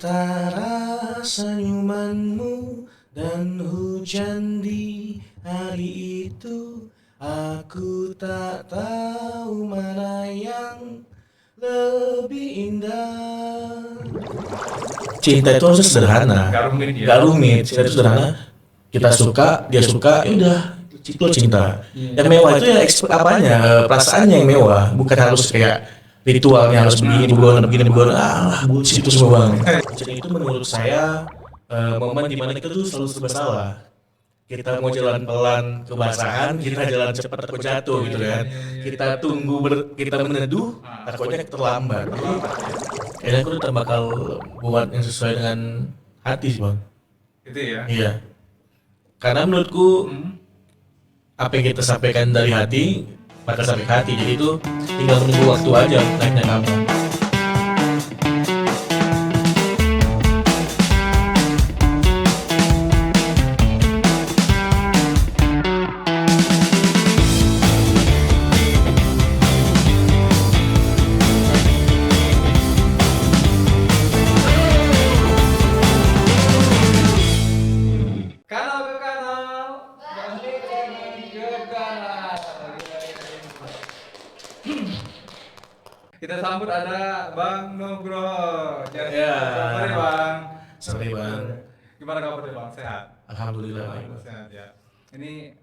antara senyumanmu dan hujan di hari itu, aku tak tahu mana yang lebih indah. Cinta itu harusnya sederhana, gak rumit. Cinta itu sederhana, kita suka, dia suka, ya udah, itu cinta. Yang mewah itu ya perasaannya yang mewah, bukan harus kayak ritualnya harus begini, begini, bullshit itu semua bang. Jadi itu menurut saya momen dimana kita tuh selalu serba salah. Kita mau jalan pelan kebasahan, kita jalan cepat takut jatuh gitu kan. Kita tunggu, kita meneduh, takutnya terlambat. Kayaknya aku tetap bakal buat yang sesuai dengan hati sih bang. Itu ya. Iya. Karena menurutku apa yang kita sampaikan dari hati bakal sampai ke hati. Jadi itu tinggal menunggu waktu aja naiknya kapan. Kanal ke kanal, balik ke kanal. Kita sambut ada Bang Nugroho. Ya. Sore Bang. Sorry bang. Gimana kabarnya Bang? Sehat? Alhamdulillah baik. Sehat ya. Ini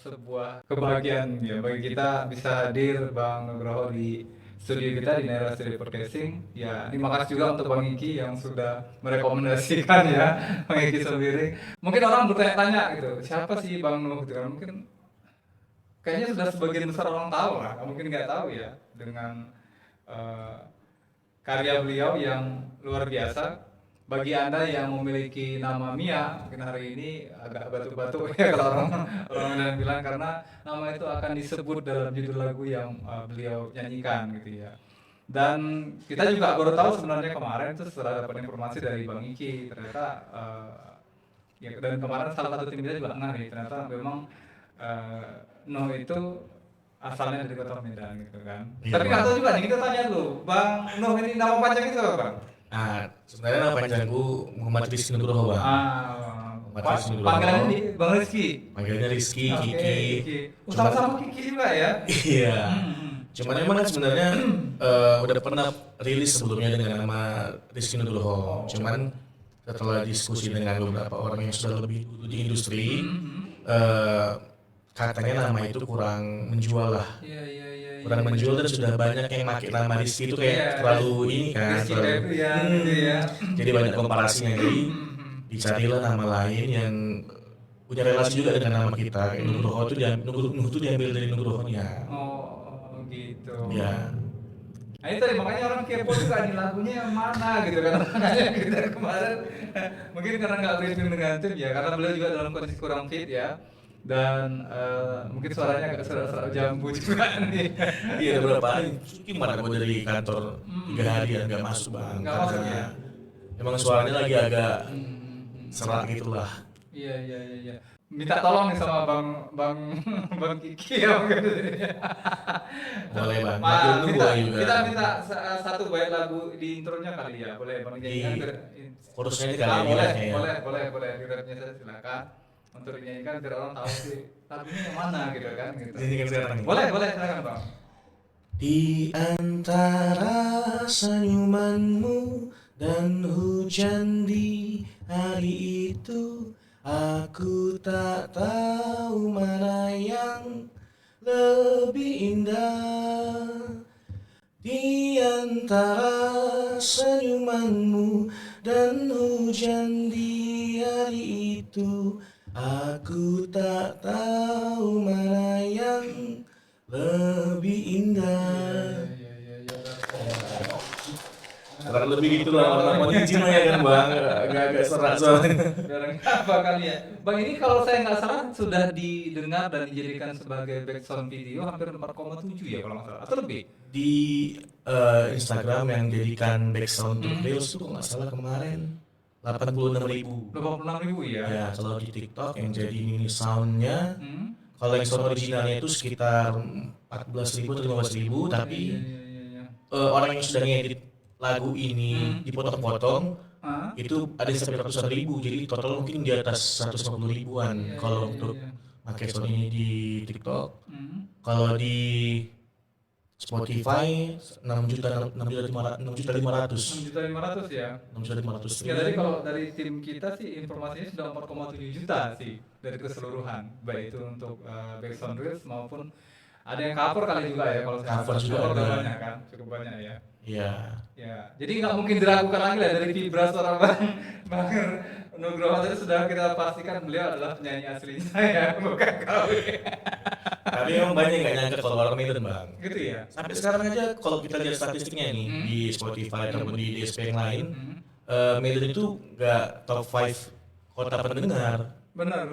sebuah kebahagiaan ya bagi kita bisa hadir Bang Nugroho di studio kita di Naira Studio Podcasting. Ya, terima kasih juga untuk Bang Iki yang sudah merekomendasikan ya Bang Iki sendiri. Mungkin orang bertanya-tanya gitu, siapa sih Bang Nuh gitu kan? Mungkin kayaknya sudah sebagian besar orang tahu lah, mungkin nggak tahu ya dengan karya beliau yang luar biasa. Bagi Anda yang memiliki nama Mia, mungkin hari ini agak batu-batu ya kalau orang bilang karena nama itu akan disebut dalam judul lagu yang beliau nyanyikan gitu ya. Dan kita juga baru tahu sebenarnya kemarin itu setelah dapat informasi dari Bang Iki ternyata ya dan kemarin salah satu tim kita juga ngari ternyata memang Noh itu asalnya dari Kota Medan gitu kan. Iya, Tapi nggak Bang. tahu juga nih kita tanya dulu, Bang Noh ini nama panjang itu apa Bang? Nah, sebenarnya nama panjangku Muhammad Rizky Nugroho bang. Panggilannya di Bang Rizky. Panggilnya Rizky, Oke, Kiki. Kiki. Sama-sama Kiki juga ya. Iya. Cuman emang kan sebenarnya udah pernah rilis sebelumnya dengan nama Rizky Nugroho. Cuman setelah diskusi dengan beberapa orang yang sudah lebih dulu di industri, katanya nama itu kurang menjual lah. Iya. Kurang menjual dan sudah banyak yang pakai nama Rizky itu kayak terlalu ini kan. Rizky itu ya, gitu ya. Jadi banyak komparasinya. Jadi dicarilah nama lain yang punya relasi juga dengan nama kita. Kayak Nugroho itu diambil dari Nugrohonya. Oh, gitu. Ya. Nah itu tadi makanya orang kepo juga nih lagunya yang mana gitu kan. Makanya kita kemarin mungkin karena nggak briefing dengan tim ya, karena beliau juga dalam kondisi kurang fit ya. Dan mungkin suaranya agak serak-serak jambu juga nih. Iya, beberapa hari gimana mau dari kantor 3 hari ya nggak masuk bang. Nggak masuk Karena ya? emang suaranya lagi agak serak gitulah. Iya. Minta tolong nih sama Bang Kiki ya mungkin. Boleh bang. Pak, Makin minta, juga. kita minta satu bait lagu di intronya kali ya, boleh Bang nyanyikan? Chorusnya ini Ah, kali boleh, ya. boleh. Di rapnya saya silakan untuk dinyanyikan biar orang tahu sih lagunya yang mana gitu kan. Gitu. Nyanyikan sekarang. Boleh silakan Bang. Di antara senyumanmu dan hujan di hari itu, aku tak tahu mana yang lebih indah. Di antara senyumanmu dan hujan di hari itu, aku tak tahu mana yang lebih indah. Kurang lebih gitu lah, namanya izin lah ya kan bang, agak serak soalnya. Apa kali ya? Bang ini kalau saya nggak salah sudah didengar dan dijadikan sebagai background video hampir 4,7 ya kalau nggak salah atau lebih? Di Instagram yang jadikan background untuk Reels itu nggak salah kemarin 86.000. 86.000 ya? Ya, kalau di TikTok yang jadi mini soundnya, kalau yang sound originalnya itu sekitar 14.000 atau 15.000, tapi Iya. orang yang sudah ngedit lagu ini dipotong-potong Hah? itu ada yang sampai ratusan ribu, jadi total mungkin di atas 150 ribuan kalau untuk pakai sound ini di TikTok. Kalau di Spotify 6.500.000 ya. 6.500 Ya tadi kalau dari tim kita sih informasinya sudah 4,7 juta sih dari keseluruhan, baik itu untuk background reels maupun ada yang cover kali juga ya kalau saya Cover juga cover ada. banyak kan, cukup banyak ya. Iya. Ya, jadi nggak mungkin diragukan lagi lah dari vibra suara Bang Nugroho tadi sudah kita pastikan beliau adalah penyanyi asli saya, bukan KW. Tapi emang banyak yang gak nyangka kalau orang Medan bang. Gitu ya. Sampai sekarang aja kalau kita lihat statistiknya nih di Spotify ataupun di DSP yang lain, Medan itu nggak top 5 kota pendengar. Benar.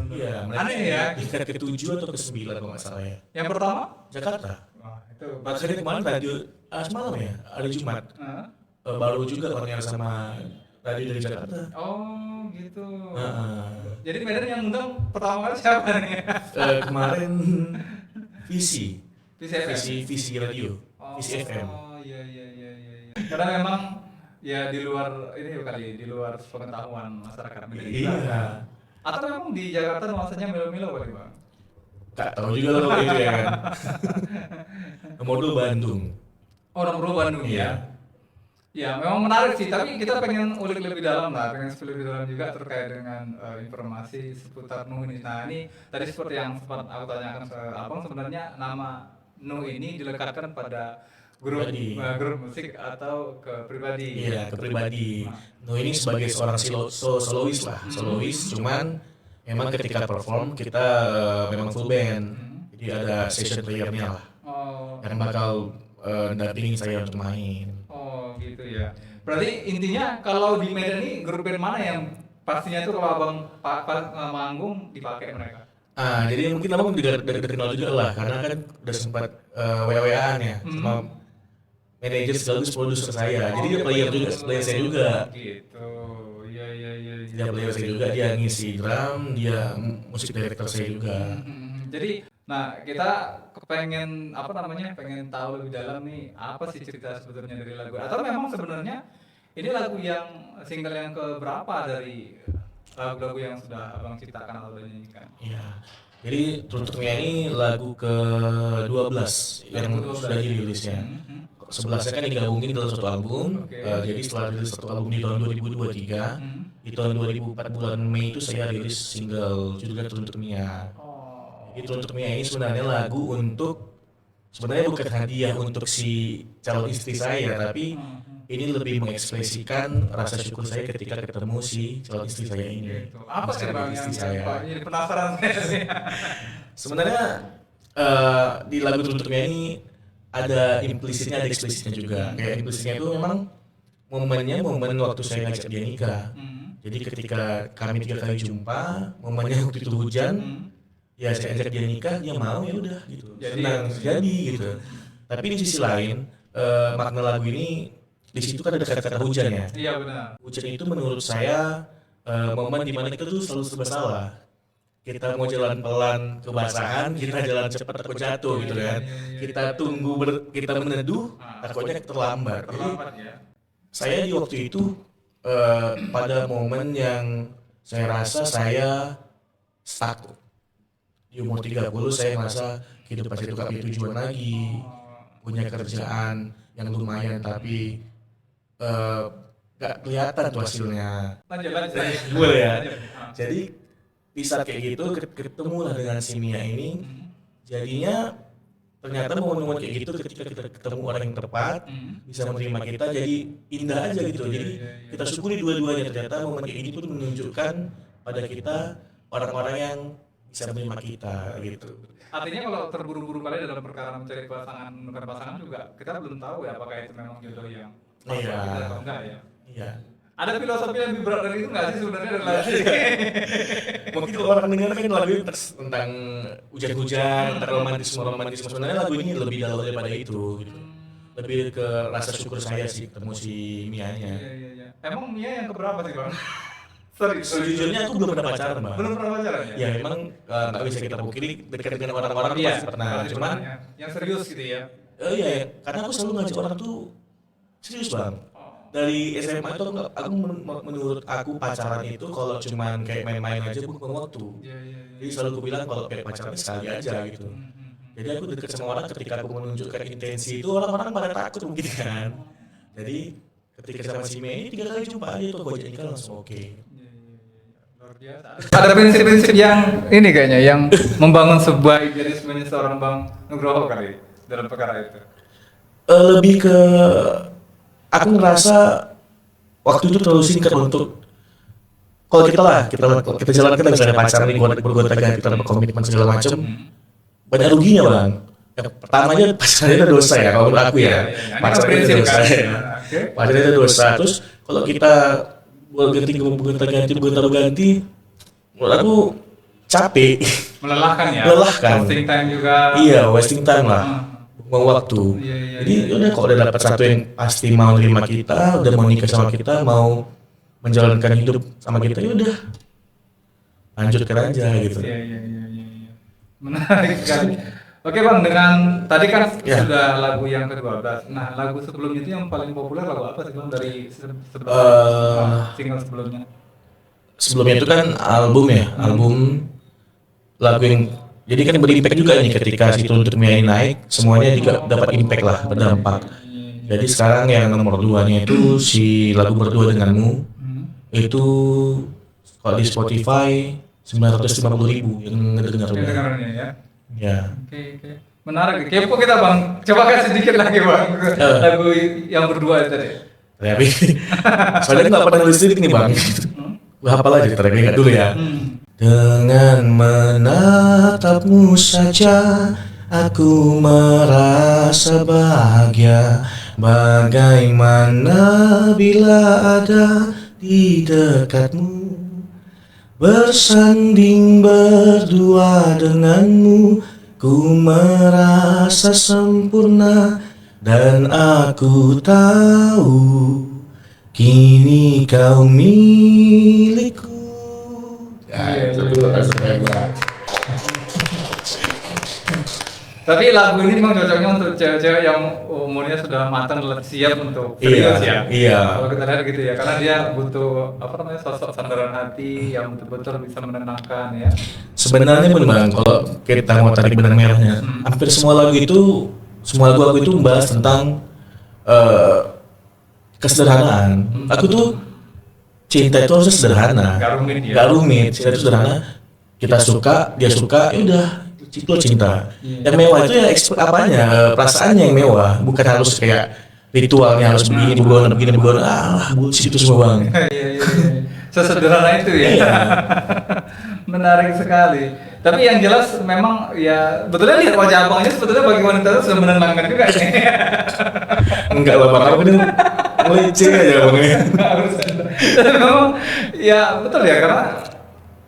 Iya, mereka Aneh ya. tingkat ke-7 atau ke-9 kalau nggak salah ya. Yang pertama? Jakarta. Wah, itu. Bahkan kemarin radio semalam ya, hari Jumat. Baru juga konser sama radio dari Jakarta. Oh, gitu. Heeh. Jadi Medan yang undang pertama kali siapa nih? Kemarin Visi Visi Radio, Visi FM. Oh, iya. Karena memang ya di luar ini kali, di luar pengetahuan masyarakat Medan. Iya. Atau memang di Jakarta nuansanya melo-melo kali, Bang? Gak tahu juga loh kalau itu ya kan. Nomor 2 Bandung. Oh, nomor 2 Bandung Iya. ya. Ya, memang menarik sih, tapi kita pengen ulik lebih dalam lah, pengen lebih dalam juga terkait dengan informasi seputar Nuh ini. Nah, ini tadi seperti yang sempat aku tanyakan ke Abang, sebenarnya nama Nuh ini dilekatkan pada grup Pribadi. grup musik atau ke pribadi. Iya, ke pribadi. Nuh ini sebagai seorang solois lah, solois. Cuman memang ketika perform kita memang full band. Jadi ada session playernya lah, Oh, yang bakal dampingin saya untuk main. oh gitu ya. Berarti intinya kalau di Medan ini grup band mana yang pastinya itu kalau Abang manggung dipakai mereka? Jadi mungkin abang udah kenal juga lah, karena kan udah sempat WA-WA-an ya sama manajer sekaligus produser saya. Jadi dia player saya juga. Gitu. Iya. Dia player saya juga, dia ngisi drum, dia musik director saya juga. Jadi, nah kita kepengen pengen tahu lebih dalam nih apa sih cerita sebetulnya dari lagu. Atau memang sebenarnya ini lagu yang single yang keberapa dari lagu-lagu yang sudah Abang ciptakan atau nyanyikan? Iya. Jadi Tuntuknya ini lagu ke-12 yang sudah dirilisnya. 11-nya kan digabungin dalam satu album. Jadi setelah rilis satu album di tahun 2023, di tahun 2004 bulan Mei itu saya rilis single judulnya Tuntuknya. Jadi Tuntuknya ini sebenarnya lagu untuk, sebenarnya bukan hadiah untuk si calon istri saya, tapi ini lebih mengekspresikan rasa syukur saya ketika ketemu si calon istri saya ini. Apa sih Bang yang istri saya? jadi penasaran saya sih. Sebenarnya di lagu Tuntuknya ini ada implisitnya, ada eksplisitnya juga. Kayak implisitnya itu memang momen waktu saya ngajak dia nikah. Jadi ketika kami 3 kali jumpa, momennya waktu itu hujan, ya saya ajak dia nikah, dia mau, ya udah gitu. Senang jadi gitu. Tapi di sisi lain, makna lagu ini di situ kan ada kata-kata hujan ya. Iya benar. Hujan itu menurut saya momen dimana kita tuh selalu serba salah. Kita mau jalan pelan kebasahan, kita jalan cepat takut jatuh gitu kan. Kita tunggu, kita meneduh, takutnya terlambat. Jadi saya di waktu itu pada momen yang saya rasa saya stuck. Di umur 30 saya merasa hidup saya itu gak punya tujuan lagi, punya kerjaan yang lumayan tapi gak kelihatan tuh hasilnya. Boleh ya. Jadi di saat kayak gitu ketemulah dengan si Mia ini, jadinya ternyata momen-momen kayak gitu ketika kita ketemu orang yang tepat bisa menerima kita jadi indah aja gitu. Jadi kita syukuri dua-duanya, ternyata momen kayak gitu tuh menunjukkan pada kita orang-orang yang bisa menerima kita gitu. Artinya kalau terburu-buru kali dalam perkara mencari pasangan, menemukan pasangan juga kita belum tahu ya apakah itu memang jodoh yang pas buat kita atau enggak ya. Iya. Ada filosofi yang lebih berat dari itu nggak sih sebenarnya dari lagu? Mungkin kalau orang dengar kan lagu ini tentang hujan-hujan, tentang romantisme. Sebenarnya lagu ini lebih dalam daripada itu gitu. Lebih ke rasa syukur saya sih ketemu si Mianya. Iya. Emang Mia yang keberapa sih Bang? Sejujurnya aku belum pernah pacaran Bang. Belum pernah pacaran ya? Ya memang nggak bisa kita pungkiri dekat dengan orang-orang pasti pernah. Cuman yang serius gitu ya? iya, karena aku selalu ngajak orang tuh Serius bang. Dari SMA itu menurut aku pacaran itu kalau cuman kayak main-main aja bukan waktu. Jadi selalu aku bilang kalau kayak pacaran sekali aja gitu. Jadi aku deket sama orang ketika aku menunjukkan intensi itu orang-orang pada takut mungkin kan. Jadi ketika sama si Mei ini 3 kali jumpa aja tuh aku ajak nikah langsung oke. Luar biasa. Ada prinsip-prinsip yang ini kayaknya yang membangun sebuah idealismenya seorang Bang Nugroho kali dalam perkara itu. Lebih ke aku ngerasa waktu itu terlalu singkat untuk kalau kita jalan kita misalnya pacaran nih bergonta-ganti kita dapat komitmen segala macam banyak ruginya bang. Yang pertamanya pacaran itu dosa ya kalau menurut aku ya. Pacaran itu dosa ya. Pacaran itu dosa. Terus kalau kita bergonta-ganti menurut aku capek. Melelahkan ya. Wasting time juga. Iya, wasting time lah. Buang waktu. Jadi udah kalau udah dapat satu yang pasti mau terima kita, udah mau nikah sama kita, mau menjalankan hidup sama kita, ya udah lanjutkan aja gitu. Iya. Menarik sekali. Oke bang, dengan tadi kan sudah lagu yang ke-12. Nah lagu sebelumnya itu yang paling populer lagu apa sih bang dari single sebelumnya? Sebelumnya itu kan album lagu yang jadi kan berimpact juga nih ketika situ untuk Mia naik, semuanya juga dapat impact lah, berdampak. Jadi sekarang yang nomor 2-nya itu si lagu Berdua Denganmu itu kalau di Spotify 950.000 yang ngedengarnya ya. Ya. Oke. Menarik. Kepo kita bang. Coba kasih sedikit lagi bang lagu yang berdua itu tadi. Tapi soalnya nggak pernah nulis lirik nih bang. Gue hafal aja, kita ingat dulu ya. Dengan menatapmu saja aku merasa bahagia. Bagaimana bila ada di dekatmu, bersanding berdua denganmu, ku merasa sempurna dan aku tahu kini kau milikku. Tapi lagu ini memang cocoknya untuk cewek-cewek yang umurnya sudah matang dan siap untuk serius ya. Iya. Kalau kita lihat gitu ya, karena dia butuh sosok sandaran hati yang betul-betul bisa menenangkan ya. Sebenarnya pun bang, kalau kita mau tarik benang merahnya, hampir semua lagu aku itu membahas tentang kesederhanaan. Aku tuh cinta itu harusnya sederhana, gak rumit. Cinta itu sederhana, kita suka, dia suka, ya udah. Itu cinta. Yang mewah itu ya perasaannya yang mewah, bukan harus kayak ritualnya harus begini, begini. Bullshit itu semua bang. Iya. Sesederhana itu ya. Menarik sekali. Tapi yang jelas memang ya betulnya lihat wajah abangnya sebetulnya bagi wanita itu sudah menenangkan juga nih. Enggak lah bang, aku ini leceh aja bang. Tapi memang ya betul ya karena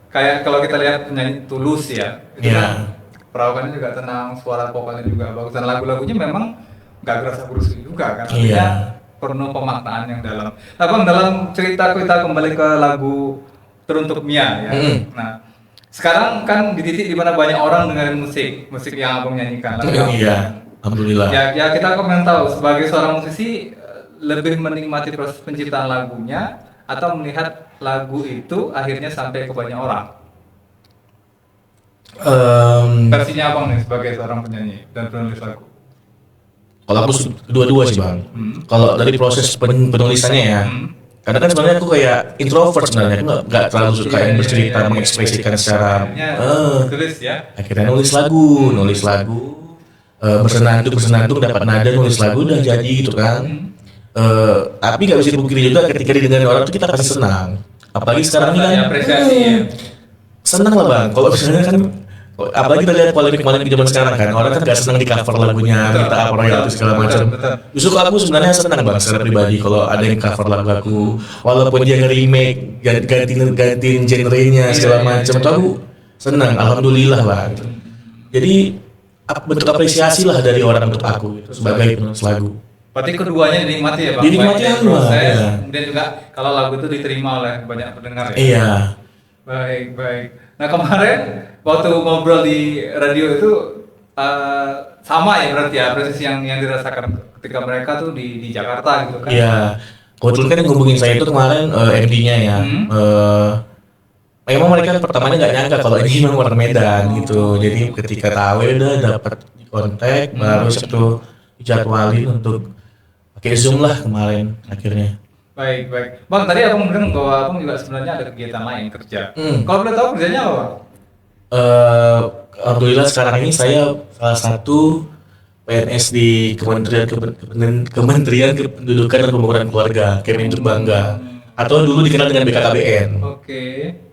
kayak kalau kita lihat penyanyi Tulus ya. Iya. Perawakannya juga tenang, suara vokalnya juga bagus dan lagu-lagunya memang nggak gerasa gerusuk juga kan, artinya penuh pemaknaan yang dalam. Nah bang, dalam cerita kita kembali ke lagu Teruntuk Mia ya. Nah sekarang kan di titik di mana banyak orang dengerin musik yang abang nyanyikan. Iya, alhamdulillah. Ya kita komen tahu sebagai seorang musisi lebih menikmati proses penciptaan lagunya atau melihat lagu itu akhirnya sampai ke banyak orang. Versinya abang nih sebagai seorang penyanyi dan penulis lagu. Kalau aku kedua-dua sih bang. Kalau dari proses penulisannya ya, karena kan sebenarnya aku kayak introvert sebenarnya, aku nggak terlalu suka yang bercerita, mengekspresikan secara. Tulis ya. Akhirnya nulis lagu, bersenandung dapat nada, nulis lagu udah jadi gitu kan. Tapi nggak bisa dipungkiri juga ketika didengar orang tuh kita pasti senang. Apalagi sekarang ini kan. Apresiasi ya. Senang lah bang. Kalau misalnya kan apalagi kita lihat polemik zaman sekarang kan, orang kan gak senang di cover lagunya, minta apa royalti segala macam. Justru aku sebenarnya senang bang secara pribadi kalau ada yang cover lagu aku, walaupun dia nge-remake, gantiin genrenya segala macam, tuh aku senang, alhamdulillah lah. Jadi bentuk apresiasi lah dari orang untuk aku sebagai penulis lagu. Berarti keduanya dinikmati ya bang? Dinikmati proses, kemudian juga kalau lagu itu diterima oleh banyak pendengar ya? Iya. Baik. Nah kemarin waktu ngobrol di radio itu sama ya berarti ya apresiasi yang dirasakan ketika mereka tuh di Jakarta gitu kan. Iya, kebetulan kan yang ngubungin saya itu kemarin MD-nya ya. Memang mereka pertamanya nggak nyangka kalau ini memang orang Medan gitu. Jadi ketika tahu ya udah dapat kontak, baru itu dijadwalin untuk pakai Zoom lah kemarin akhirnya. Baik. Bang, tadi abang bilang bahwa abang juga sebenarnya ada kegiatan lain kerja. Kalau boleh tahu kerjanya apa, Bang? Alhamdulillah sekarang ini saya salah satu PNS di Kementerian Kependudukan dan Pembangunan Keluarga, Kementerian Bangga, atau dulu dikenal dengan BKKBN. Oke.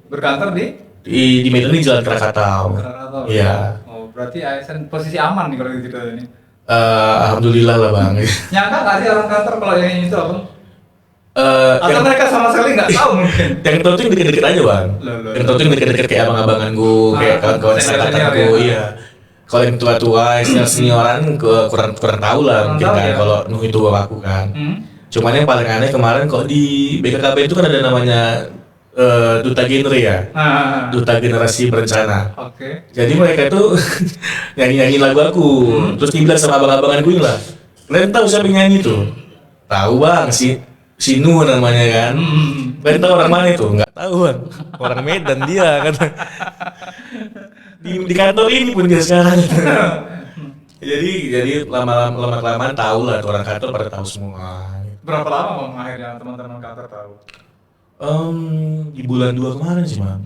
Berkantor Di Medan di Jalan Krakatau. Iya. Oh, berarti ASN posisi aman nih kalau gitu ini. Alhamdulillah lah bang. Nyangka nggak sih orang kantor kalau yang itu abang? Atau Yang mereka sama sekali nggak tahu mungkin? yang tahu tuh yang deket-deket aja bang. Yang tahu tuh yang deket-deket kayak abang-abangan gue, kayak kawan-kawan seangkatan gue, iya. Kalau yang tua-tua, senioran kurang tahu lah mungkin kan kalau Nuh itu aku kan. Cuman yang paling aneh kemarin kok di BKKB itu kan ada namanya duta genre ya, duta generasi berencana. Oke. Jadi mereka tuh nyanyi lagu aku, terus dibilang sama abang-abangan gue lah, kalian tahu siapa yang nyanyi tuh? Tahu bang, si Nu namanya kan. Kalian tahu orang mana itu? Nggak tahu bang, orang Medan dia kan. Di kantor ini pun dia sekarang. jadi lama-lama tahu lah, orang kantor pada tahu semua. Berapa lama bang akhirnya teman-teman kantor tahu? Di bulan 2 kemarin sih bang,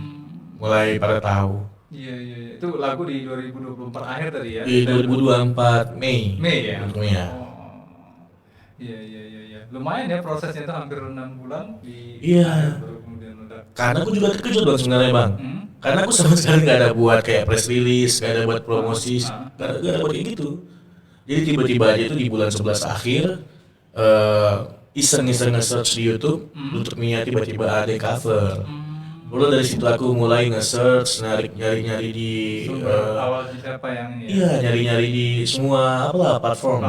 mulai pada tahu. Iya. Itu lagu di 2024 akhir tadi ya? Di 2024 Mei. Mei ya? Iya. Iya. Lumayan ya prosesnya itu hampir 6 bulan di. Iya. Baru kemudian udah. Karena aku juga terkejut bang sebenarnya bang. Karena aku sama sekali nggak ada buat kayak press release, nggak ada buat promosi, nggak ada buat kayak gitu. Jadi tiba-tiba aja itu di bulan 11 akhir iseng-iseng nge-search di YouTube, untuk Mia tiba-tiba ada cover. Lalu dari situ aku mulai nge-search, nyari-nyari di awal siapa yang ini? Iya, nyari-nyari di semua platform.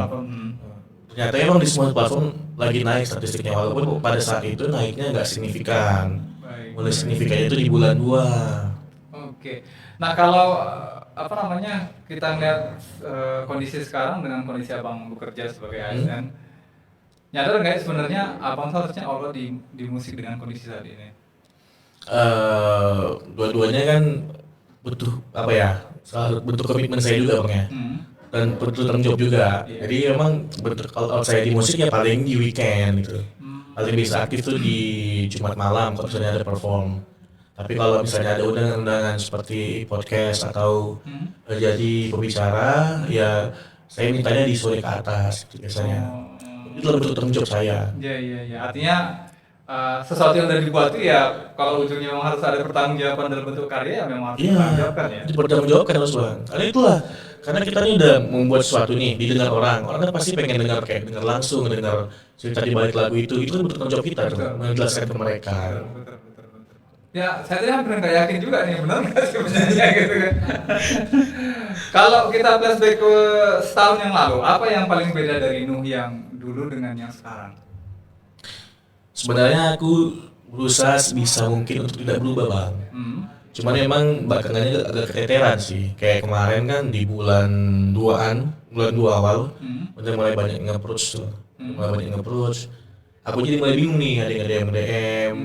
Ternyata emang di semua platform lagi naik statistiknya, walaupun pada saat itu naiknya nggak signifikan. Mulai signifikannya itu di bulan 2. Oke. Nah kalau kita ngeliat kondisi sekarang dengan kondisi abang bekerja sebagai ASN, nyadar nggak sebenarnya abang seharusnya Allah di musik dengan kondisi saat ini? Dua-duanya kan butuh bentuk komitmen saya juga bang ya, dan butuh terjawab juga. Jadi memang kalau saya di musik ya paling di weekend gitu, paling bisa aktif tuh di Jumat malam kalau misalnya ada perform. Tapi kalau misalnya ada undangan-undangan seperti podcast atau jadi pembicara, ya saya mintanya di sore ke atas gitu biasanya. Itu bentuk terjawab saya. Iya. Artinya sesuatu yang udah dibuat itu ya kalau ujungnya memang harus ada pertanggungjawaban dalam bentuk karya ya memang harus dipertanggungjawabkan ya. Dipertanggungjawabkan harus bang. Karena kita ini udah membuat sesuatu nih didengar orang kan pasti pengen dengar langsung, dengar cerita di balik lagu itu kan bentuk tanggung jawab kita menjelaskan ke mereka. Betul. Ya saya tadi hampir nggak yakin juga nih benar nggak sih sebenarnya gitu kan. Kalau kita flashback ke setahun yang lalu, apa yang paling beda dari Nuh yang dulu dengan yang sekarang? Sebenarnya aku berusaha sebisa mungkin untuk tidak berubah bang. Cuman memang belakangannya agak keteteran sih. Kayak kemarin kan di bulan 2 awal, udah mulai banyak nge-approach tuh. Aku jadi mulai bingung nih, ada yang DM,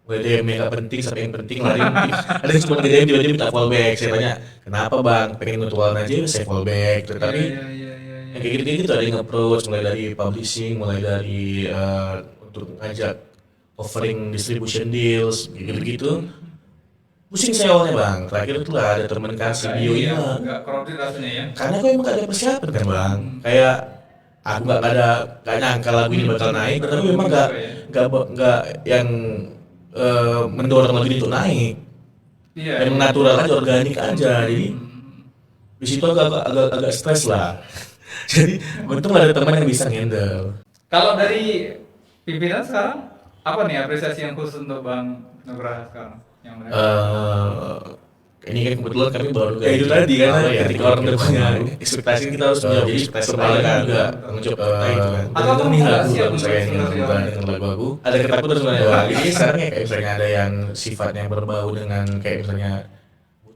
mulai DM yang gak penting sampai yang penting lari. Ada yang cuma DM tiba-tiba minta fallback. Saya tanya, kenapa bang? Pengen mutualan aja, saya fallback. Tapi yang kayak gitu ada yang nge-approach, mulai dari publishing, mulai dari untuk ngajak offering distribution deals, gitu-gitu. Pusing saya awalnya bang, terakhir itu lah ada temen kasih bio ini lah. Nggak crowded rasanya ya? Karena aku emang gak ada persiapan kan bang. Kayak aku gak nyangka lagu ini bakal naik, tapi memang gak yang mendorong lagu ini untuk naik. Yang natural aja, organik aja. Jadi di situ agak stres lah. Jadi untung ada teman yang bisa handle. Kalau dari pimpinan sekarang apa nih apresiasi yang khusus untuk Bang Nugraha sekarang? Ini kan kebetulan kami baru kayak itu tadi kan ketika orang udah punya ekspektasi kita harus menjawab, jadi ekspektasi kepala kan juga mencoba itu kan. Atau nih lagu saya yang dengan lagu ada ketakutan sebenarnya. Ini sekarang kayak misalnya ada yang sifatnya berbau dengan kayak misalnya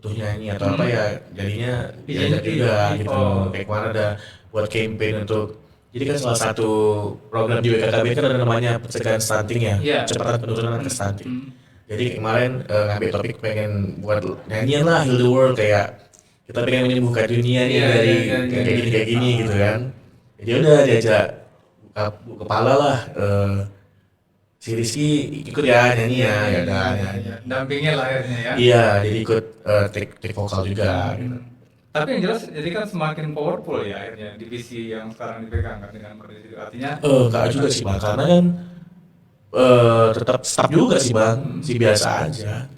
butuh nyanyi atau apa ya jadinya Izin diajak juga gitu. oh. Kayak kemarin ada buat campaign untuk jadi kan salah satu program di WKKB kan ada namanya pencegahan stunting ya, Iya. percepatan penurunan angka stunting. Hmm. Jadi kemarin ngambil topik pengen buat nyanyian lah Heal the World kayak kita pengen menyembuhkan dunia nih Iya, dari iya, iya, kayak gini iya. gitu kan. Jadi udah diajak buka kepala lah si Rizky ikut ya nyanyi ya udah nyanyi. Dampingnya lah akhirnya ya. Iya, jadi ikut take vokal juga gitu. Tapi yang jelas jadi kan semakin powerful ya akhirnya divisi yang sekarang dipegang kan dengan kondisi itu. Artinya Enggak juga sih Bang, karena kan tetap staff juga sih Bang, si biasa aja.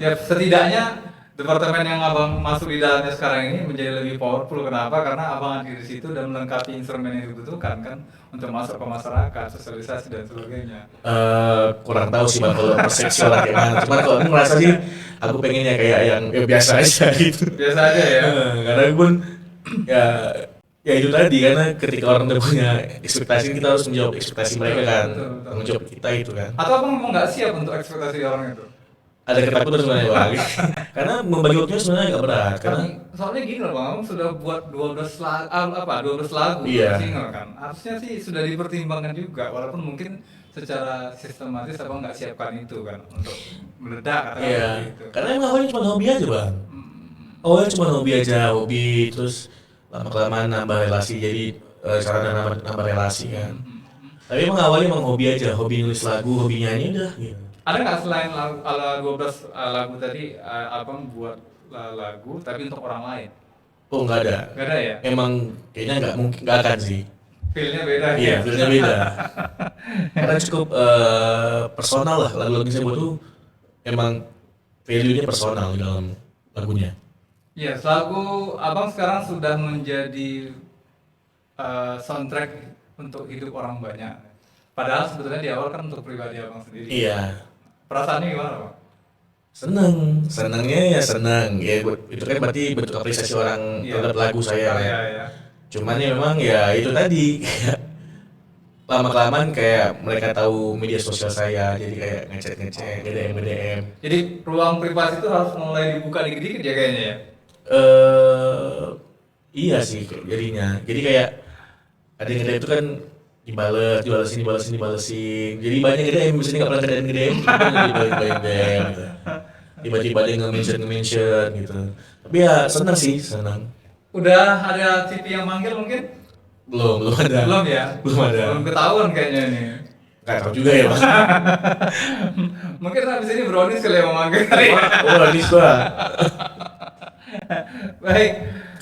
ya setidaknya departemen yang abang masuk di dalamnya sekarang ini menjadi lebih powerful. Kenapa? Karena abang hadir di situ dan melengkapi instrumen yang dibutuhkan kan untuk masuk ke masyarakat, sosialisasi dan sebagainya. Kurang tahu sih Bang kalau persepsi orang kayak mana. Cuman kalau aku merasa sih, aku pengennya kayak yang biasa aja gitu. Biasa aja ya. Karena pun ya itu tadi karena ketika orang udah punya ekspektasi kita harus menjawab ekspektasi mereka kan, Betul. menjawab kita itu kan. Atau abang memang nggak siap untuk ekspektasi orang itu? Ada ketakutan sebenarnya Bang. Karena membagi waktunya sebenarnya agak berat karena Soalnya gini loh Bang, abang sudah buat 12 lagu, 12 lagu Iya. single kan. Harusnya sih sudah dipertimbangkan juga, walaupun mungkin secara sistematis abang nggak siapkan itu kan untuk meledak katakan iya, seperti itu. karena emang awalnya cuma hobi aja Bang. Awalnya cuma hobi aja, hobi terus lama-kelamaan nambah relasi jadi sarana nambah relasi kan. Tapi emang awalnya emang hobi aja, hobi nulis lagu, hobi nyanyi udah gitu. Ada nggak selain ala 12 lagu tadi, abang buat lagu tapi untuk orang lain? Oh nggak ada. Nggak ada ya? Emang kayaknya nggak mungkin, nggak akan sih. Feel-nya beda Iya, ya? feelnya beda. Karena cukup personal lah lagu-lagu yang saya buat tuh emang value-nya personal di dalam lagunya. Iya, lagu abang sekarang sudah menjadi soundtrack untuk hidup orang banyak. Padahal sebetulnya di awal kan untuk pribadi abang sendiri. Iya. Perasaannya gimana Bang? Senangnya ya senang. Ya itu kan berarti bentuk apresiasi orang Iya. terhadap lagu saya. Iya, iya. Cuman ya memang ya itu tadi lama-kelamaan kayak mereka tahu media sosial saya jadi kayak ngechat, BDM. Jadi ruang privasi itu harus mulai dibuka dikit-dikit ya kayaknya ya? Iya sih jadinya. Jadi kayak ada yang ngedem itu kan dibalesin. Jadi banyak ngedem, biasanya nggak pernah ngedem, tiba-tiba ngedem gitu. Tiba-tiba ada yang nge-mention gitu. Tapi ya senang. Udah ada TV yang manggil mungkin? Belum ada. Belum ya? Belum ada. Belum ketahuan kayaknya ini. Nggak tahu juga ya Bang. Mungkin habis ini Brownies kali yang memanggil kali ya? Oh, habis Bang. Baik.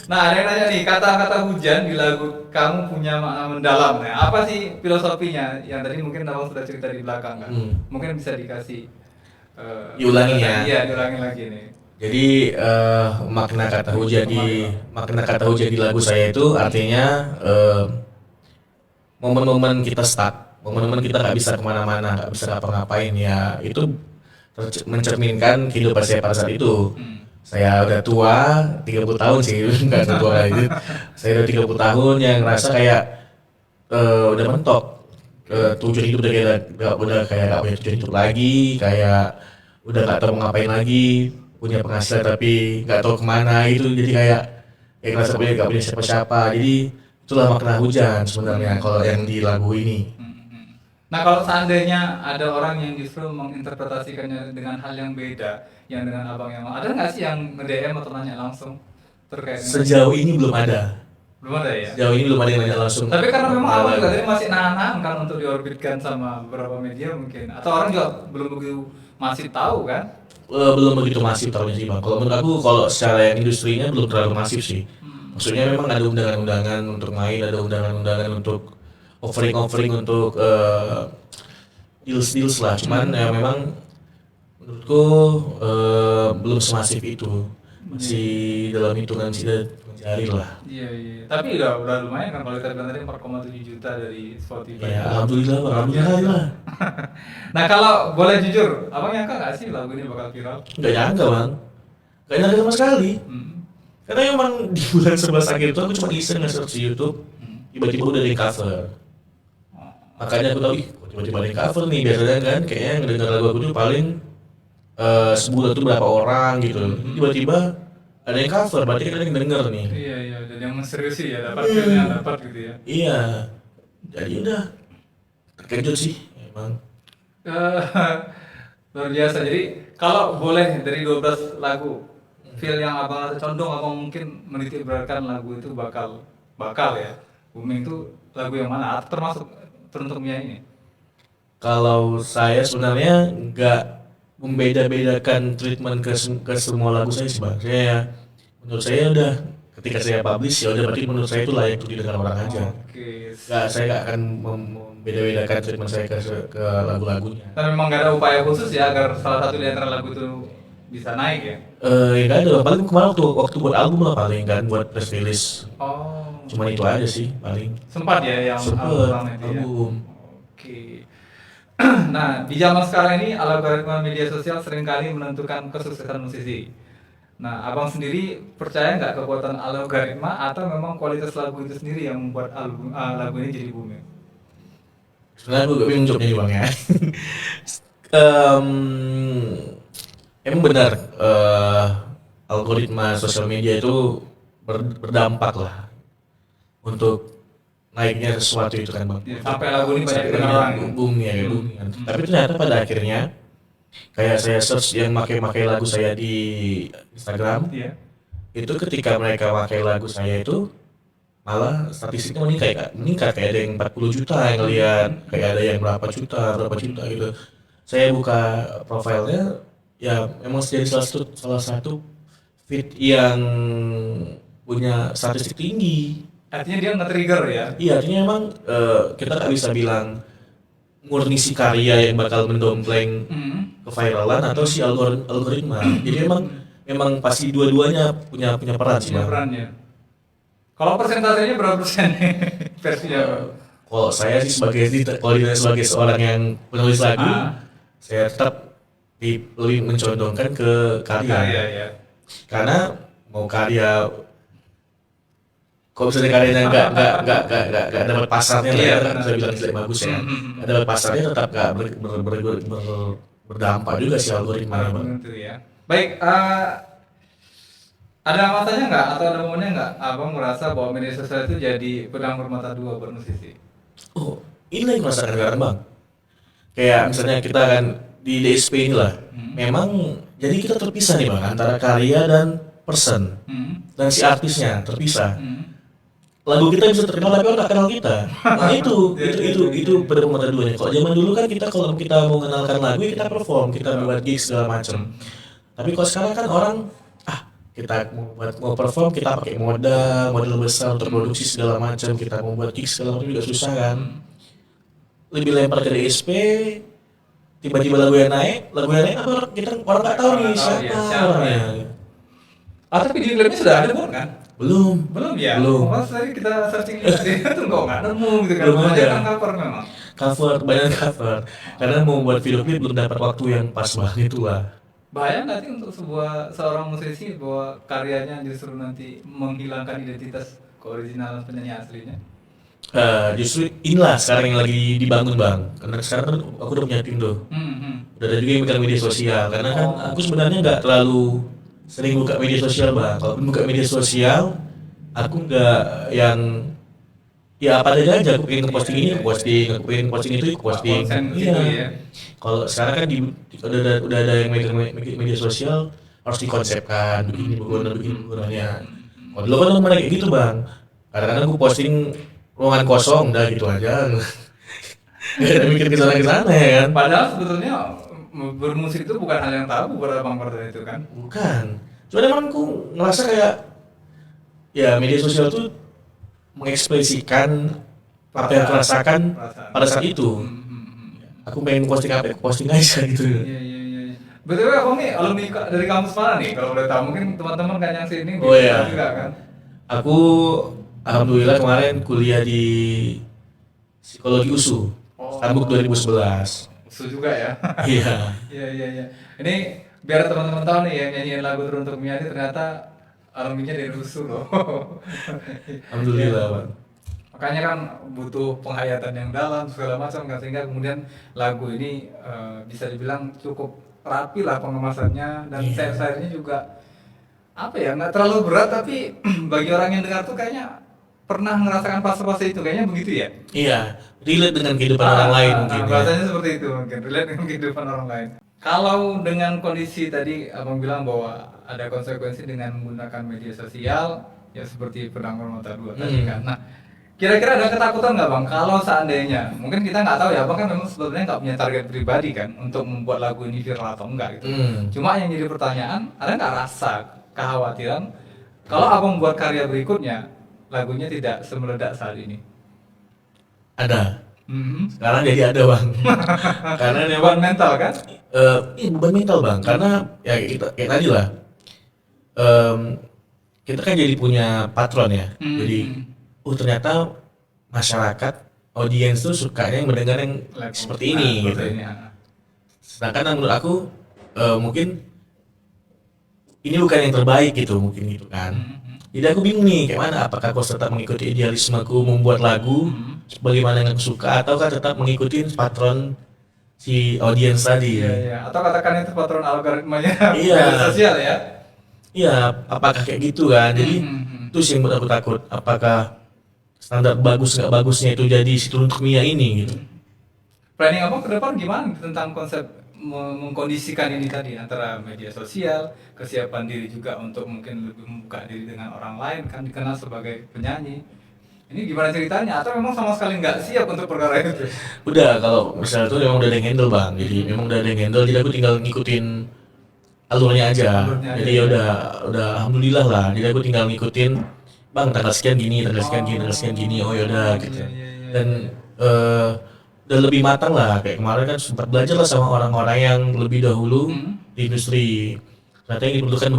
Nah, ada yang nanya nih, kata-kata hujan di lagu kamu punya makna mendalam. Nah, apa sih filosofinya? Yang tadi mungkin Abang sudah cerita di belakang kan? Mungkin bisa dikasih Diulangi ya. Iya, diulangi lagi nih. Jadi makna kata hujan di lagu saya itu artinya momen-momen kita stuck, momen-momen kita nggak bisa kemana-mana, nggak bisa ngapa-ngapain ya itu mencerminkan kehidupan saya pada saat itu. Saya udah tua, 30 tahun sih, nggak tua lagi. Saya udah 30 tahun yang ngerasa kayak udah mentok. Tujuan hidup udah kayak gak punya tujuan hidup lagi, kayak udah gak tahu mau ngapain lagi, punya penghasilan tapi gak tahu kemana itu, jadi kayak ngerasa gak punya siapa-siapa. Jadi itulah makna hujan sebenarnya kalau yang di lagu ini. Nah, kalau seandainya ada orang yang justru menginterpretasikannya dengan hal yang beda, yang dengan abang yang ada nggak sih yang nge-DM atau nanya langsung terkait dengan Sejauh ini belum ada. belum ada ya? Sejauh ini belum ada yang nanya langsung. Tapi karena memang Ada abang lagu. juga tadi masih nahan-nahan kan untuk diorbitkan sama beberapa media mungkin, atau orang juga belum begitu masih tahu kan? Belum begitu masif tahunya sih Bang. Kalau menurut aku kalau secara yang industrinya belum terlalu masif sih. Maksudnya memang ada undangan-undangan untuk main, ada undangan-undangan untuk offering untuk deals lah. Cuman ya memang menurutku belum semasif itu. Masih dalam hitungan jari lah. Iya. Tapi udah lumayan kan kalau kita bilang tadi 4,7 juta dari Spotify. Ya alhamdulillah Bang, alhamdulillah. Nah, kalau boleh jujur, abang nyangka nggak sih lagu ini bakal viral? Nggak nyangka Bang. Nggak nyangka sama sekali. Karena emang di bulan 11 akhir itu aku cuma iseng nge-search di YouTube, tiba-tiba udah ada yang cover. Makanya aku tahu, ih kok tiba-tiba ada yang cover nih, biasanya kan kayaknya yang ngedengar lagu aku tuh paling sebulan tuh berapa orang gitu. Tiba-tiba ada yang cover, berarti kan ada yang denger nih. Iya, dan yang serius sih ya dapat feel-nya dapat gitu ya. Iya, jadi udah terkejut sih emang. Eh, Luar biasa. Jadi kalau boleh dari 12 lagu, feel yang abang rasa condong, abang mungkin menitik beratkan lagu itu bakal ya booming itu lagu yang mana? Atau termasuk teruntuk Mia ini? Kalau saya sebenarnya nggak membeda-bedakan treatment ke semua lagu saya sih bang. Menurut saya udah ketika saya publish ya udah berarti menurut saya itu layak untuk didengar orang aja. Oke. Saya nggak akan membeda-bedakan treatment saya ke lagu-lagunya. Dan memang gak ada upaya khusus ya agar salah satu di antara lagu itu bisa naik ya? Ya nggak ada. Paling kemarin waktu buat album lah paling kan buat press release. Oh. Cuma itu aja sih paling. Sempat ya yang Sempet album itu ya? album. Oke. Nah, di zaman sekarang ini algoritma media sosial seringkali menentukan kesuksesan musisi. Nah, abang sendiri percaya nggak kekuatan algoritma atau memang kualitas lagu itu sendiri yang membuat lagu ini jadi booming? Sebenarnya gue bingung jawabnya nih bang ya. Emang benar algoritma sosial media itu berdampak lah untuk naiknya sesuatu itu kan bang. Ya, sampai lagu ini banyak Sampai didengar orang. booming ya, booming kan. Tapi ternyata pada akhirnya kayak saya search yang pakai lagu saya di Instagram, Iya. itu ketika mereka pakai lagu saya itu malah statistiknya meningkat kayak ada yang 40 juta yang lihat, kayak ada yang berapa juta gitu. Saya buka profilnya ya memang jadi salah satu feed yang punya statistik tinggi. Artinya dia nge-trigger ya? Iya, artinya emang kita nggak bisa bilang murni si karya yang bakal mendompleng keviralan atau si algoritma. Jadi memang pasti dua-duanya punya peran sih Punya bang. perannya. Kalau persentasenya berapa persen nih versinya? Kalau saya sih kalau dinilai sebagai seorang yang penulis lagu, saya tetap lebih mencondongkan ke karya. Ya. Karena mau karya, kalau misalnya karyanya nggak dapat pasarnya lah, Iya, ya, benar. saya bilang jelek bagus ya. Nggak dapat pasarnya tetap nggak berdampak juga si algoritma bang. Tentu ya. Baik, ada masanya nggak atau ada momennya nggak abang merasa bahwa media sosial itu jadi pedang bermata dua buat musisi? Oh, ini yang merasakan sekarang bang. Kayak misalnya kita kan di DSP ini lah, memang jadi kita terpisah nih bang antara karya dan person dan si artisnya terpisah. Lagu kita bisa terkenal tapi orang nggak kenal kita. Nah itu benar mata duanya. Kalau zaman dulu kan kalau kita mau mengenalkan lagu ya kita perform, kita buat gigs segala macam. Tapi kalau sekarang kan orang kita mau perform kita pakai modal besar untuk produksi segala macam, kita mau buat gigs segala macam juga susah kan. Lebih lempar ke DSP, tiba-tiba lagu yang naik apa orang nggak tahu nih siapa orangnya. Tapi di klipnya sudah ada bukan kan? Belum Ya. belum. Pas tadi kita searching itu kok nggak nemu gitu kan? Belum ada. Banyak cover memang. Banyak cover karena mau buat video klip belum dapat waktu yang pas banget itu lah. Bahaya nggak sih untuk seorang musisi bahwa karyanya justru nanti menghilangkan identitas keoriginalan penyanyi aslinya? Justru inilah sekarang yang lagi dibangun bang, karena sekarang kan aku udah punya tim tuh, udah ada juga yang megang media sosial, karena kan aku sebenarnya nggak terlalu sering buka media sosial bang. Kalau buka media sosial, aku nggak yang ya apa aja, aku pengen posting ini, aku posting, aku pengen posting itu, aku posting. Konsen Iya. gitu ya. Kalau sekarang kan udah ada yang megang media sosial harus dikonsepkan begini begini. Kalau dulu kan mana kayak gitu bang. Kadang-kadang aku posting ruangan kosong, udah gitu aja. Gak ada mikir kesana ya kan. Padahal sebetulnya bermusik itu bukan hal yang tabu buat abang pada itu kan? Bukan. Cuma emang aku ngerasa kayak ya media sosial tuh mengekspresikan apa yang aku rasakan pada saat itu. Aku pengen posting apa, aku posting aja gitu. Iya. BTW abang nih alumni dari kampus mana nih? Kalau udah tahu mungkin teman-teman kan yang sini Oh iya. juga kan? Aku alhamdulillah kemarin kuliah di psikologi USU, Tambuk 2011. Usul juga ya? Iya. Iya. Ini biar teman-teman tahu nih yang nyanyiin lagu Teruntuk Mia ini ternyata alumninya dari USU loh. Alhamdulillah bang. Makanya kan butuh penghayatan yang dalam segala macam kan, sehingga kemudian lagu ini bisa dibilang cukup rapi lah pengemasannya dan Iya. sayur-sayurnya juga apa ya, nggak terlalu berat tapi bagi orang yang dengar tuh kayaknya pernah merasakan fase-fase itu, kayaknya begitu ya. Iya, relate dengan kehidupan orang lain mungkin ya. Bahasanya seperti itu mungkin, relate dengan kehidupan orang lain. Kalau dengan kondisi tadi abang bilang bahwa ada konsekuensi dengan menggunakan media sosial, ya seperti pedang bermata dua tadi kan. Nah, kira-kira ada ketakutan nggak bang kalau seandainya, mungkin kita nggak tahu ya, abang kan memang sebenarnya nggak punya target pribadi kan untuk membuat lagu ini viral atau enggak gitu. Cuma yang jadi pertanyaan, ada nggak rasa kekhawatiran kalau abang buat karya berikutnya lagunya tidak semeledak saat ini? Ada. Mhm. Sekarang jadi ada bang. Karena Beban memang mental kan? beban mental bang. Karena ya kita kayak tadi lah. Kita kan jadi punya patron ya. Jadi ternyata masyarakat audiens tuh sukanya yang mendengar yang Lagu- seperti ini gitu. seperti ini, ya. Sedangkan menurut aku mungkin ini bukan yang terbaik gitu mungkin gitu kan. Jadi aku bingung nih kayak mana, apakah aku tetap mengikuti idealismeku membuat lagu sebagaimana yang aku suka, ataukah tetap mengikuti patron si audiens tadi. Iya, iya. Atau katakan itu patron algoritmanya Iya. media sosial ya. Iya, apakah kayak gitu kan? Jadi itu sih yang buat aku takut. Apakah standar bagus nggak bagusnya itu jadi si turun untuk Mia ini gitu. Planning abang ke depan gimana tentang konsep mengkondisikan ini tadi antara media sosial, kesiapan diri juga untuk mungkin lebih membuka diri dengan orang lain, kan dikenal sebagai penyanyi. Ini gimana ceritanya? Atau memang sama sekali nggak siap untuk perkara itu? Udah, kalau misalnya itu memang udah ada yang handle bang. Jadi memang udah ada yang handle. Jadi aku tinggal ngikutin alurnya aja. Alurnya Jadi aja. ya udah alhamdulillah lah. Jadi aku tinggal ngikutin, bang tanggal sekian gini, tanggal sekian gini, tanggal sekian gini. Oh yaudah gitu. Iya. Dan udah lebih matang lah. Kayak kemarin kan sempat belajar lah sama orang-orang yang lebih dahulu di industri. Ternyata yang diperlukan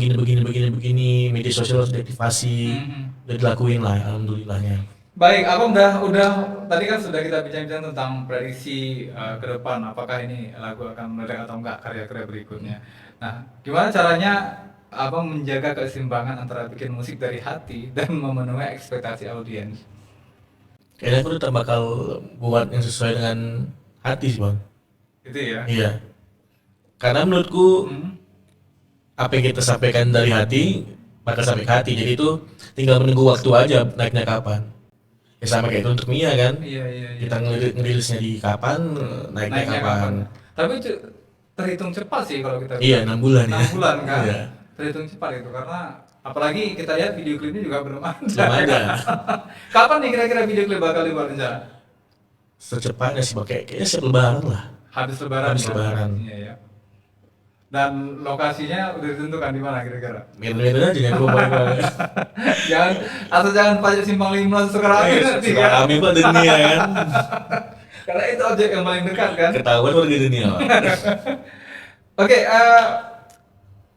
begini, media sosial harus diaktifasi. Udah dilakuin lah, alhamdulillahnya. Baik, abang udah tadi kan sudah kita bincang-bincang tentang prediksi ke depan, apakah ini lagu akan meledak atau enggak karya-karya berikutnya. Nah, gimana caranya abang menjaga keseimbangan antara bikin musik dari hati dan memenuhi ekspektasi audiens? Kayaknya aku tetap bakal buat yang sesuai dengan hati sih bang. Itu ya. Iya. Karena menurutku apa yang kita sampaikan dari hati bakal sampai ke hati. Jadi itu tinggal menunggu waktu aja naiknya kapan. Ya sama kayak itu untuk Mia kan. Iya. Kita ngerilisnya di kapan, naiknya kapan. Tapi terhitung cepat sih kalau kita Iya, 6 bulan ya. 6 bulan kan. Iya. Terhitung cepat itu karena apalagi kita lihat video klipnya juga belum ada. Belum ada. Kapan nih kira-kira video klip bakal dibuat rencana? Secepatnya sih pakai kayaknya siap lebaran lah. Habis lebaran. Habis ya? lebaran. Iya. Dan lokasinya udah ditentukan di mana kira-kira? Mirip-mirip aja kan gua balik. jangan pajak simpang 5 Sukarame nanti ya. Kami pak dunia kan. Karena itu objek yang paling dekat kan. Ketahuan warga dunia pak. Oke,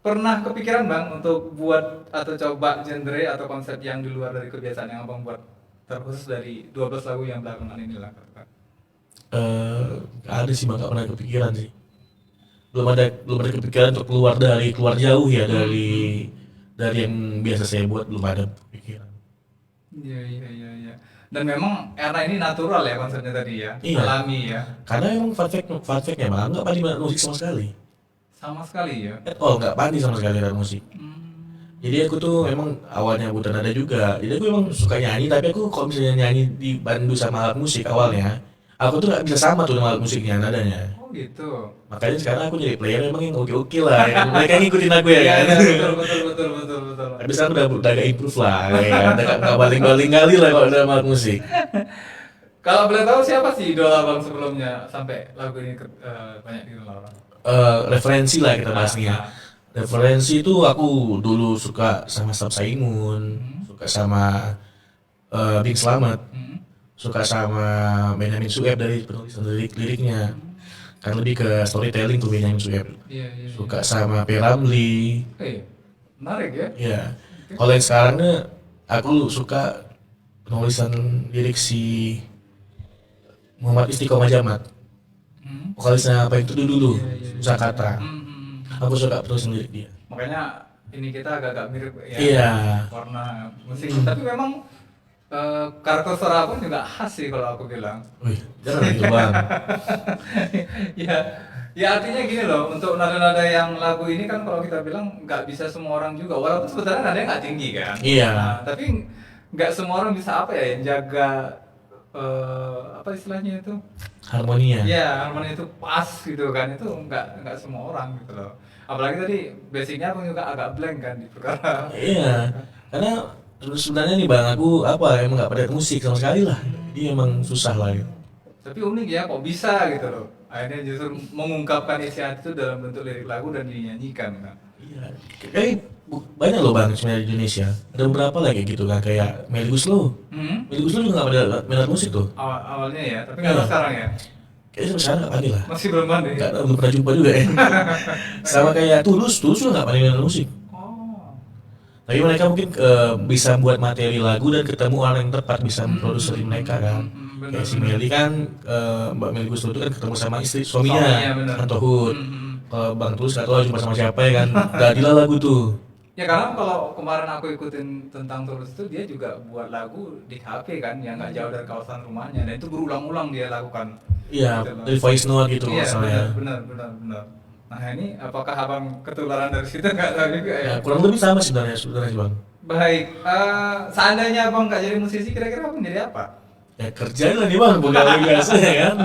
pernah kepikiran bang untuk buat atau coba genre atau konsep yang di luar dari kebiasaan yang abang buat, terkhusus dari 12 lagu yang belakangan ini lah? Gak ada sih bang, gak pernah kepikiran sih. Belum ada kepikiran untuk keluar jauh ya dari yang biasa saya buat, belum ada kepikiran. Iya. Dan memang era ini natural ya konsepnya tadi ya, Iya. alami ya. Karena emang fun fact-nya bang, nggak pandai banget musik sama sekali. Sama sekali ya. Nggak pandai sama sekali dengan musik. Jadi aku tuh memang awalnya buta nada juga. Jadi aku memang suka nyanyi, tapi aku kalau misalnya nyanyi dibantu sama alat musik awalnya, aku tuh nggak bisa sama tuh dengan alat musiknya nadanya. Oh gitu. Makanya sekarang aku jadi player memang yang oke lah. Ya. Mereka ngikutin aku ya kan. Betul. Tapi sekarang udah agak improve lah, ya kan. Nggak baling-baling kali lah kalau ada alat musik. Kalau boleh tahu siapa sih idola bang sebelumnya sampai lagu ini banyak dikenal orang? Referensi lah kita bahasnya. Referensi itu aku dulu suka sama Sab Saimun, suka sama Bing Slamet, suka sama Benyamin Sueb dari penulisan liriknya. Kan lebih ke storytelling tuh Benyamin Sueb. Iya. Suka sama P. Ramlee. Menarik ya. Iya. Kalau yang sekarang aku suka penulisan lirik si Muhammad Istiqomah Jamat. Vokalisnya apa itu dulu, Jakarta. Aku suka penulisan lirik dia. Makanya ini kita agak-agak mirip ya. Iya. Warna musik. Tapi memang karakter suara pun juga khas sih kalau aku bilang. Wih, jangan gitu bang. Ya, Ya artinya gini loh, untuk nada-nada yang lagu ini kan kalau kita bilang nggak bisa semua orang juga, walaupun sebenarnya nadanya nggak tinggi kan. Iya. Nah, tapi nggak semua orang bisa apa ya, yang jaga apa istilahnya itu? Harmoninya. Ya harmoni itu pas gitu kan, itu nggak semua orang gitu loh. Apalagi tadi basicnya aku juga agak blank kan di perkara. Iya, karena sebenarnya nih bang, aku apa emang nggak pada musik sama sekali lah. Dia emang susah lah. Gitu. Tapi unik ya, kok bisa gitu loh. Akhirnya justru mengungkapkan isi hati itu dalam bentuk lirik lagu dan dinyanyikan kan. Iya, kayak banyak loh bang sebenarnya di Indonesia. Ada beberapa lagi gitu kan, kayak Melly Goeslaw. Melly Goeslaw juga nggak pada minat musik tuh. Awalnya ya, tapi nggak tahu Iya. sekarang ya. Kayaknya sampai sekarang nggak pandai lah. Masih belum pandai. Nggak tahu, belum pernah jumpa juga ya. Sama kayak Tulus juga nggak pandai minat musik. Oh. Tapi mereka mungkin bisa buat materi lagu dan ketemu orang yang tepat bisa memproduksi mereka kan. Bener, Kayak si bener. Melly kan, Mbak Melly Goeslaw itu kan ketemu sama istri Suaminya, suaminya, bener. Antohut. Kalau Bang Tulus nggak tahu jumpa sama siapa ya kan. Jadilah lagu tuh. Ya karena kalau kemarin aku ikutin tentang Tulus itu dia juga buat lagu di kafe kan yang nggak jauh dari kawasan rumahnya dan itu berulang-ulang dia lakukan. Iya, Gitu loh. dari voice note gitu Iya misalnya. benar. Nah ini apakah abang ketularan dari situ nggak tahu juga ya. Ya, kurang lebih sama sebenarnya sih bang. Baik, seandainya abang nggak jadi musisi kira-kira abang jadi apa? Ya kerjain lah nih bang, bukan lagi biasa ya kan.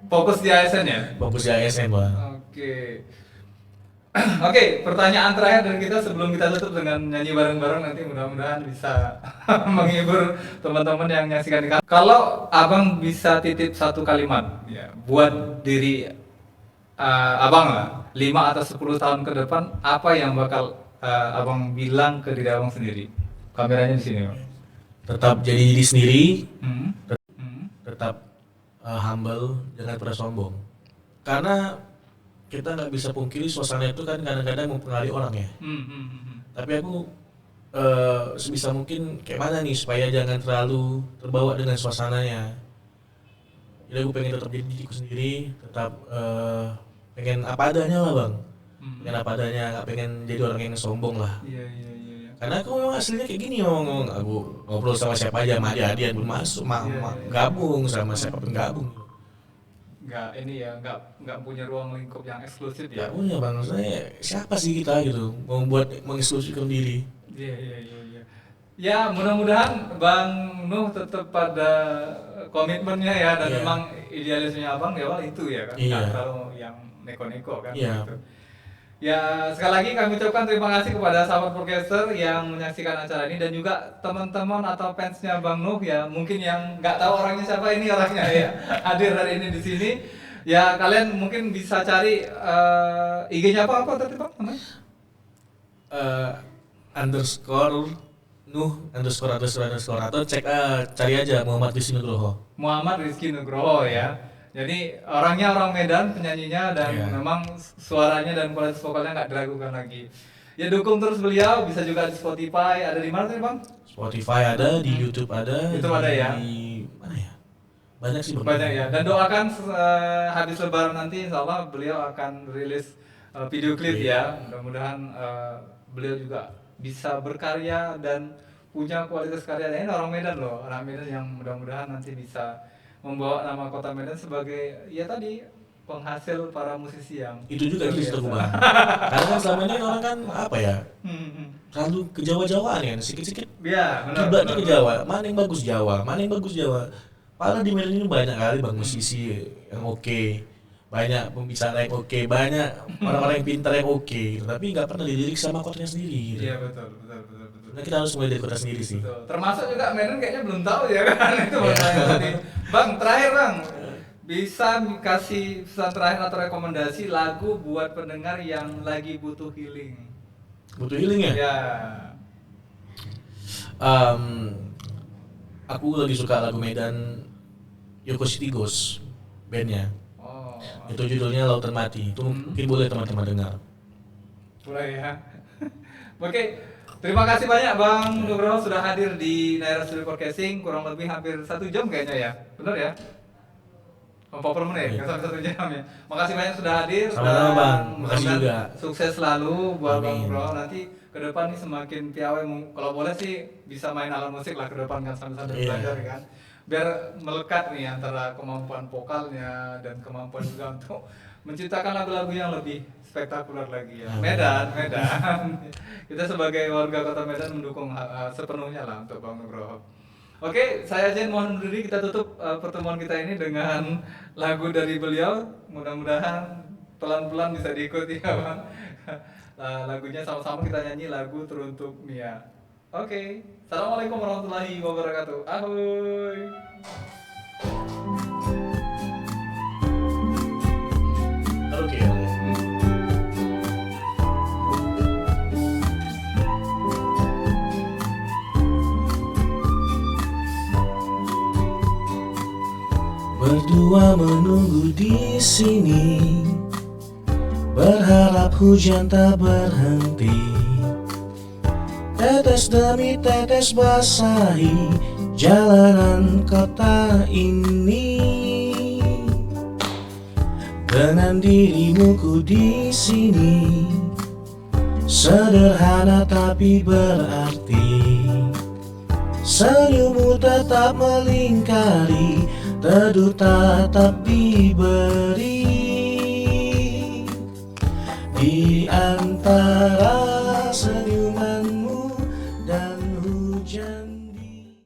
Fokus di ASN ya? Fokus di ASN bang. Oke. Oke, pertanyaan terakhir dari kita sebelum kita tutup dengan nyanyi bareng-bareng nanti mudah-mudahan bisa menghibur teman-teman yang menyaksikan di kanal. Kalau abang bisa titip satu kalimat ya buat diri abang lah 5 atau 10 tahun ke depan apa yang bakal abang bilang ke diri abang sendiri? Kameranya di sini, Bang. Tetap jadi diri sendiri, Hmm. tetap humble, jangan pernah sombong. Karena kita nggak bisa pungkiri suasana itu kan kadang-kadang mempengaruhi orang ya. Tapi aku sebisa mungkin kayak mana nih supaya jangan terlalu terbawa dengan suasananya. Jadi aku pengen tetap jadi diriku sendiri, tetap pengen apa adanya lah bang. Pengen apa adanya, nggak pengen jadi orang yang sombong lah. Iya. Karena aku memang aslinya kayak gini ngomong, aku ngobrol sama siapa aja, sama adik-adik yang belum masuk, gabung sama siapapun gabung. Nggak punya ruang lingkup yang eksklusif Ya ya. punya bang, saya siapa sih kita gitu, membuat mengeksklusifkan diri. Iya. Ya mudah-mudahan Bang Nuh tetap pada komitmennya ya dan Iya. memang idealismenya abang ya itu ya kan, Iya. nggak terlalu yang neko-neko kan. Iya. Gitu. Ya sekali lagi kami ucapkan terima kasih kepada sahabat podcaster yang menyaksikan acara ini dan juga teman-teman atau fansnya Bang Nuh ya mungkin yang nggak tahu orangnya siapa ini orangnya ya hadir hari ini di sini. Ya kalian mungkin bisa cari IG-nya apa tadi Bang namanya? Underscore Nuh underscore atau cek cari aja Muhammad Rizky Nugroho. Muhammad Rizky Nugroho ya. Jadi orangnya orang Medan, penyanyinya dan Iya. memang suaranya dan kualitas vokalnya nggak diragukan lagi. Ya dukung terus beliau, bisa juga di Spotify. Ada di mana tadi Bang? Spotify ada, di YouTube ada. YouTube ada ya? Di mana ya? Banyak sih bang. Banyak ya. Dan doakan habis Lebaran nanti Insya Allah beliau akan rilis video klip ya. Mudah-mudahan beliau juga bisa berkarya dan punya kualitas karya. Ini orang Medan loh, orang Medan yang mudah-mudahan nanti bisa membawa nama kota Medan sebagai ya tadi penghasil para musisi yang Itu juga luar di situ biasa. bang. Karena kan selama ini orang kan apa ya? Terlalu ke Jawa-Jawaan ya, sikit-sikit Ya, benar. kiblatnya ke Jawa. Mana yang bagus Jawa, mana yang bagus Jawa. Padahal di Medan ini banyak kali bang musisi yang oke, banyak pembicara yang oke, banyak orang-orang yang pintar yang oke, tapi nggak pernah dididik sama kotanya sendiri. Gitu. Iya betul. Nah kita harus mulai dari kota sendiri sih. Betul. Termasuk juga Medan kayaknya belum tahu ya kan itu Iya. masalahnya tadi. Bang, terakhir Bang. Bisa kasih pesan terakhir atau rekomendasi lagu buat pendengar yang lagi butuh healing. Butuh healing ya? Ya. Aku lagi suka lagu Medan Yoko City Ghost bandnya. Oh. Itu judulnya Lautan Mati. Itu mungkin boleh teman-teman dengar. Mulai ya. Oke. Terima kasih banyak Bang Nugroho sudah hadir di Naira Studio Podcasting kurang lebih hampir 1 jam kayaknya ya. Benar ya? 40 menit, nggak sampai 1 jam ya. Makasih banyak sudah hadir. Sama-sama, dan Bang. Makasih mudah-mudahan juga. Sukses selalu buat Bang Amin. Nugroho. Nanti ke depan nih semakin piawai, kalau boleh sih bisa main alat musik lah ke depan kan sambil Iya. belajar kan. biar melekat nih antara kemampuan vokalnya dan kemampuan juga untuk menciptakan lagu-lagu yang lebih spektakuler lagi ya. Medan, Medan. Kita sebagai warga Kota Medan mendukung sepenuhnya lah untuk Bang Nugroho. Oke, saya Jen mohon undur diri, kita tutup pertemuan kita ini dengan lagu dari beliau. Mudah-mudahan pelan-pelan bisa diikuti ya Bang. Lagunya sama-sama kita nyanyi lagu Teruntuk Mia. Oke, Assalamualaikum warahmatullahi wabarakatuh. Ahoy. Oke. Berdua menunggu di sini, berharap hujan tak berhenti. Tetes demi tetes basahi jalanan kota ini. Dengan dirimu ku di sini, sederhana tapi berarti. Senyummu tetap melingkari, teduh tatap diberi. Di antara